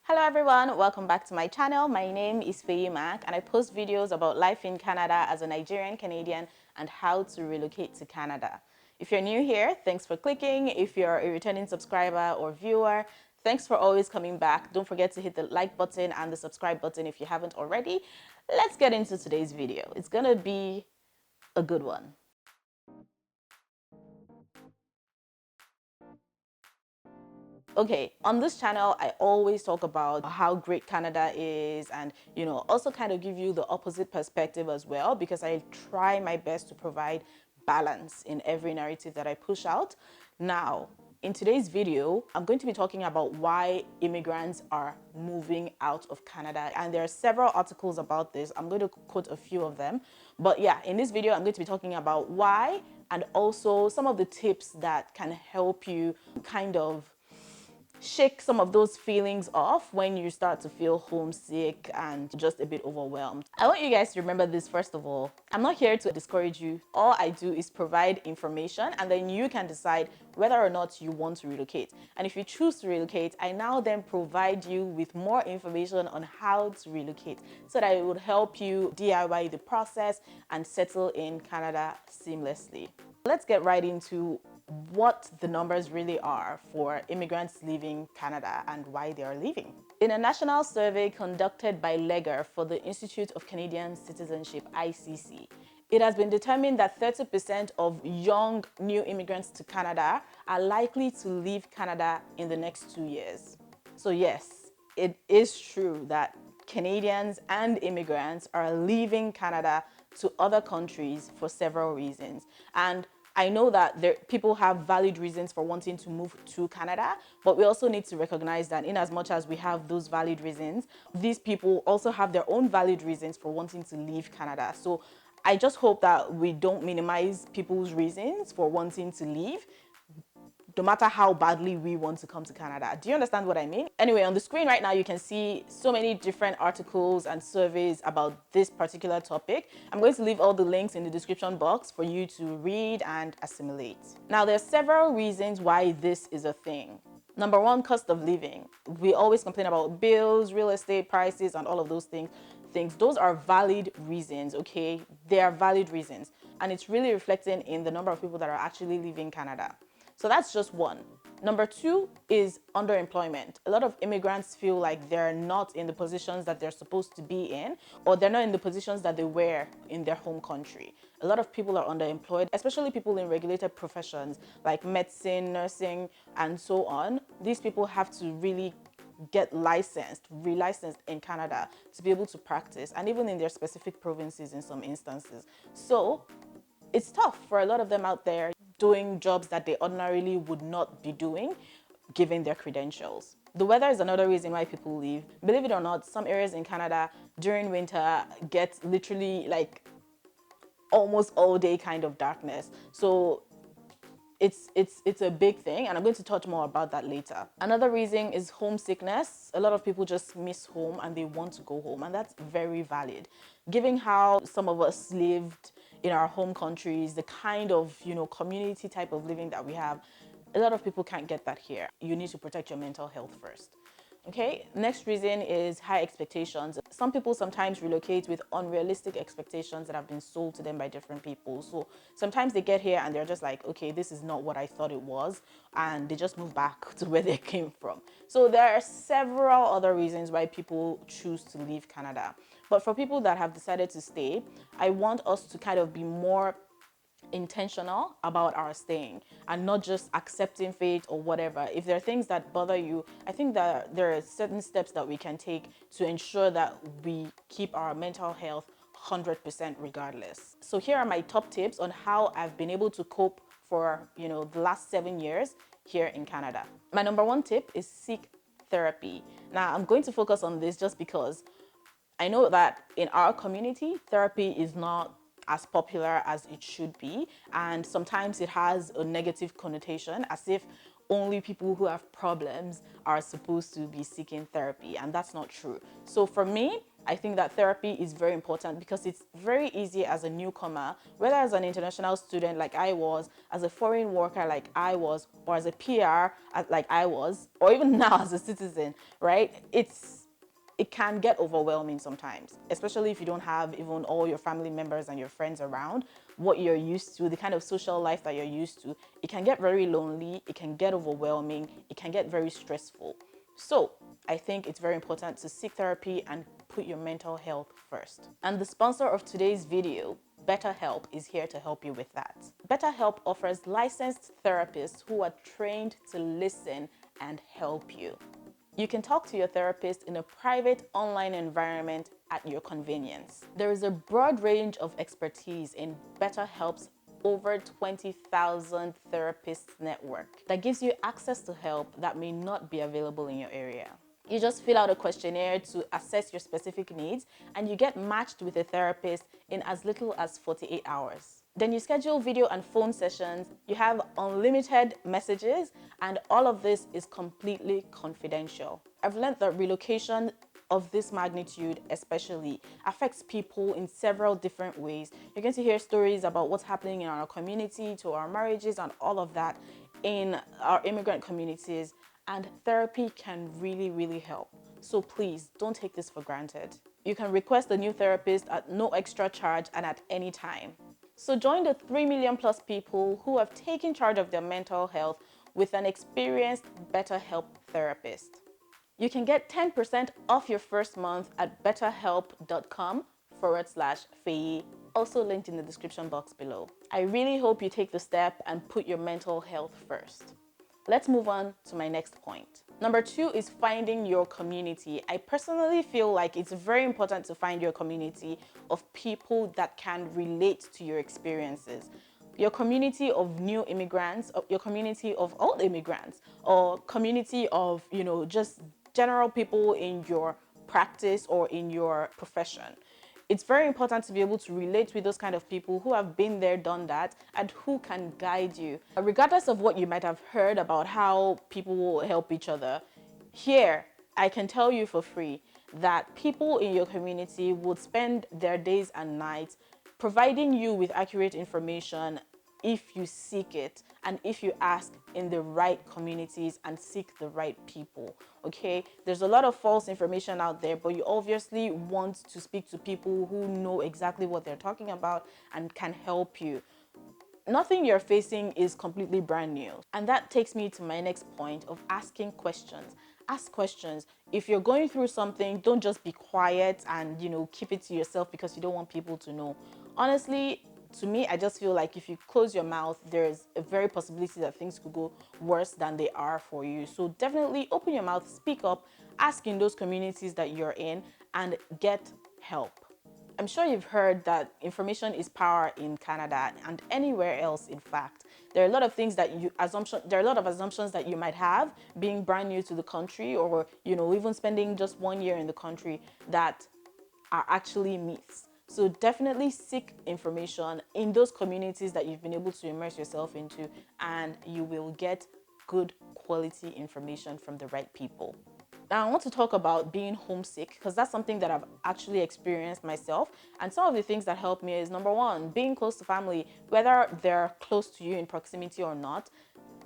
Hello everyone, welcome back to my channel. My name is Faye Mac and I post videos about life in Canada as a Nigerian Canadian and how to relocate to Canada. If you're new here, thanks for clicking. If you're a returning subscriber or viewer, thanks for always coming back. Don't forget to hit the like button and the subscribe button if you haven't already. Let's get into today's video. It's gonna be a good one. Okay, on this channel, I always talk about how great Canada is and, also kind of give you the opposite perspective as well, because I try my best to provide balance in every narrative that I push out. Now, in today's video, I'm going to be talking about why immigrants are moving out of Canada. And there are several articles about this. I'm going to quote a few of them. But yeah, in this video, I'm going to be talking about why and also some of the tips that can help you kind of shake some of those feelings off when you start to feel homesick and just a bit overwhelmed. I want you guys to remember this. First of all, I'm not here to discourage you. All I do is provide information and then you can decide whether or not you want to relocate. And if you choose to relocate, I now then provide you with more information on how to relocate so that it would help you DIY the process and settle in Canada seamlessly. Let's get right into what the numbers really are for immigrants leaving Canada and why they are leaving. In a national survey conducted by Leger for the Institute of Canadian Citizenship, ICC, it has been determined that 30% of young new immigrants to Canada are likely to leave Canada in the next 2 years. So yes, it is true that Canadians and immigrants are leaving Canada to other countries for several reasons. And I know that people have valid reasons for wanting to move to Canada, but we also need to recognize that in as much as we have those valid reasons, these people also have their own valid reasons for wanting to leave Canada. So I just hope that we don't minimize people's reasons for wanting to leave, no matter how badly we want to come to Canada. Do you understand what I mean? Anyway, on the screen right now, you can see so many different articles and surveys about this particular topic. I'm going to leave all the links in the description box for you to read and assimilate. Now, there are several reasons why this is a thing. Number one, cost of living. We always complain about bills, real estate prices, and all of those things. Those are valid reasons, okay? They are valid reasons. And it's really reflecting in the number of people that are actually leaving Canada. So that's just one. Number two is underemployment. A lot of immigrants feel like they're not in the positions that they're supposed to be in, or they're not in the positions that they were in their home country. A lot of people are underemployed, especially people in regulated professions like medicine, nursing, and so on. These people have to really get licensed, relicensed in Canada to be able to practice, and even in their specific provinces in some instances. So it's tough for a lot of them out there doing jobs that they ordinarily would not be doing given their credentials. The weather is another reason why people leave. Believe it or not, some areas in Canada during winter get literally like almost all day kind of darkness. So it's a big thing, and I'm going to touch more about that later. Another reason is homesickness. A lot of people just miss home and they want to go home, and that's very valid. Given how some of us lived in our home countries, the kind of, community type of living that we have, a lot of people can't get that here. You need to protect your mental health first. Okay, next reason is high expectations. Some people sometimes relocate with unrealistic expectations that have been sold to them by different people. So sometimes they get here and they're just like, okay, this is not what I thought it was, and they just move back to where they came from. So there are several other reasons why people choose to leave Canada. But for people that have decided to stay, I want us to kind of be more intentional about our staying and not just accepting fate or whatever. If there are things that bother you, I think that there are certain steps that we can take to ensure that we keep our mental health 100% regardless. So here are my top tips on how I've been able to cope for, the last 7 years here in Canada. My number one tip is seek therapy. Now, I'm going to focus on this just because I know that in our community, therapy is not as popular as it should be, and sometimes it has a negative connotation, as if only people who have problems are supposed to be seeking therapy, and that's not true. So for me, I think that therapy is very important because it's very easy as a newcomer, whether as an international student like I was, as a foreign worker like I was, or as a PR like I was, or even now as a citizen, right? It can get overwhelming sometimes, especially if you don't have even all your family members and your friends around, what you're used to, the kind of social life that you're used to. It can get very lonely, it can get overwhelming, it can get very stressful. So I think it's very important to seek therapy and put your mental health first. And the sponsor of today's video, BetterHelp, is here to help you with that. BetterHelp offers licensed therapists who are trained to listen and help you. You can talk to your therapist in a private online environment at your convenience. There is a broad range of expertise in BetterHelp's over 20,000 therapists network that gives you access to help that may not be available in your area. You just fill out a questionnaire to assess your specific needs, and you get matched with a therapist in as little as 48 hours. Then you schedule video and phone sessions, you have unlimited messages, and all of this is completely confidential. I've learned that relocation of this magnitude especially affects people in several different ways. You're going to hear stories about what's happening in our community, to our marriages, and all of that in our immigrant communities. And therapy can really, really help. So please don't take this for granted. You can request a new therapist at no extra charge and at any time. So join the 3 million plus people who have taken charge of their mental health with an experienced BetterHelp therapist. You can get 10% off your first month at betterhelp.com/Faye, also linked in the description box below. I really hope you take the step and put your mental health first. Let's move on to my next point. Number 2 is finding your community. I personally feel like it's very important to find your community of people that can relate to your experiences. Your community of new immigrants, your community of old immigrants, or community of, just general people in your practice or in your profession. It's very important to be able to relate with those kind of people who have been there, done that, and who can guide you. Regardless of what you might have heard about how people will help each other, here, I can tell you for free that people in your community would spend their days and nights providing you with accurate information if you seek it and if you ask in the right communities and seek the right people. Okay, there's a lot of false information out there, but you obviously want to speak to people who know exactly what they're talking about and can help you. Nothing you're facing is completely brand new. And that takes me to my next point of asking questions. Ask questions. If you're going through something, don't just be quiet and, keep it to yourself because you don't want people to know. Honestly, to me, I just feel like if you close your mouth, there's a very possibility that things could go worse than they are for you. So definitely open your mouth, speak up, ask in those communities that you're in, and get help. I'm sure you've heard that information is power in Canada and anywhere else, in fact. There are a lot of things that there are a lot of assumptions that you might have being brand new to the country, or, even spending just 1 year in the country, that are actually myths. So definitely seek information in those communities that you've been able to immerse yourself into, and you will get good quality information from the right people. Now, I want to talk about being homesick because that's something that I've actually experienced myself. And some of the things that help me is, number one, being close to family, whether they're close to you in proximity or not.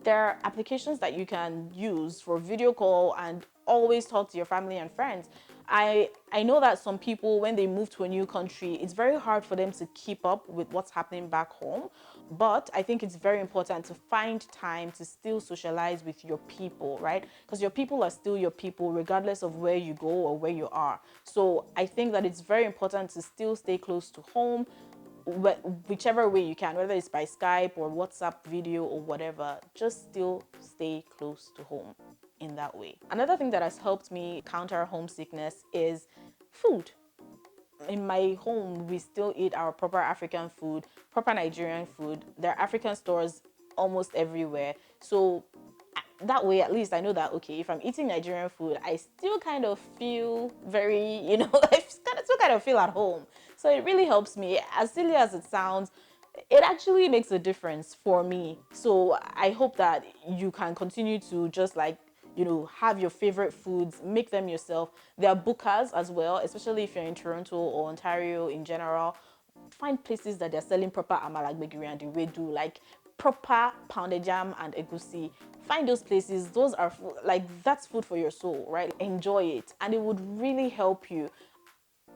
There are applications that you can use for video call and always talk to your family and friends. I know that some people, when they move to a new country, it's very hard for them to keep up with what's happening back home. But I think it's very important to find time to still socialize with your people, right? Because your people are still your people, regardless of where you go or where you are. So I think that it's very important to still stay close to home, whichever way you can, whether it's by Skype or WhatsApp video or whatever, just still stay close to home in that way. Another thing that has helped me counter homesickness is food. In my home, we still eat our proper African food, proper Nigerian food. There are African stores almost everywhere. So that way, at least I know that, okay, if I'm eating Nigerian food, I still kind of feel very, I still kind of feel at home. So it really helps me. As silly as it sounds, it actually makes a difference for me. So I hope that you can continue to just have your favorite foods, make them yourself. There are bookers as well, especially if you're in Toronto or Ontario in general. Find places that they're selling proper amala, gbegiri, and ewedu, like proper pounded jam and egusi. Find those places. Those are like, that's food for your soul, right? Enjoy it, and it would really help you.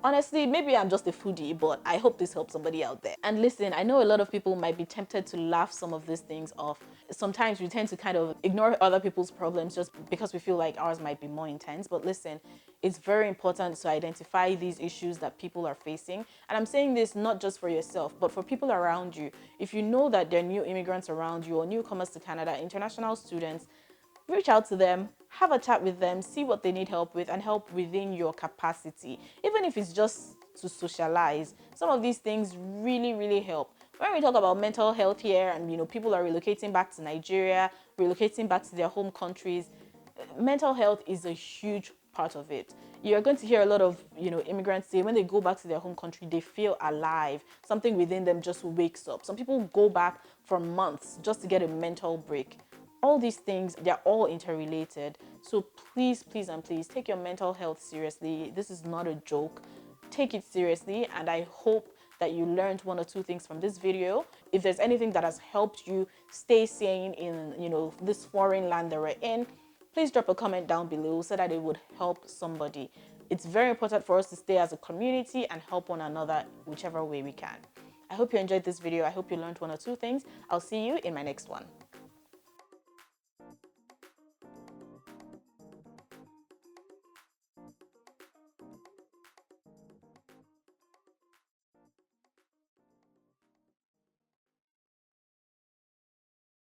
Honestly, maybe I'm just a foodie, but I hope this helps somebody out there. And listen, I know a lot of people might be tempted to laugh some of these things off. Sometimes we tend to kind of ignore other people's problems just because we feel like ours might be more intense. But listen, it's very important to identify these issues that people are facing. And I'm saying this not just for yourself, but for people around you. If you know that there are new immigrants around you or newcomers to Canada, international students, reach out to them, have a chat with them, see what they need help with, and help within your capacity. Even if it's just to socialize, some of these things really, really help. When we talk about mental health here, and people are relocating back to Nigeria, relocating back to their home countries, mental health is a huge part of it. You're going to hear a lot of immigrants say when they go back to their home country, they feel alive. Something within them just wakes up. Some people go back for months just to get a mental break. All these things, they're all interrelated. So please, please, and please take your mental health seriously. This is not a joke. Take it seriously, and I hope that you learned one or two things from this video. If there's anything that has helped you stay sane in this foreign land that we're in, please drop a comment down below so that it would help somebody. It's very important for us to stay as a community and help one another whichever way we can. I hope you enjoyed this video. I hope you learned one or two things. I'll see you in my next one.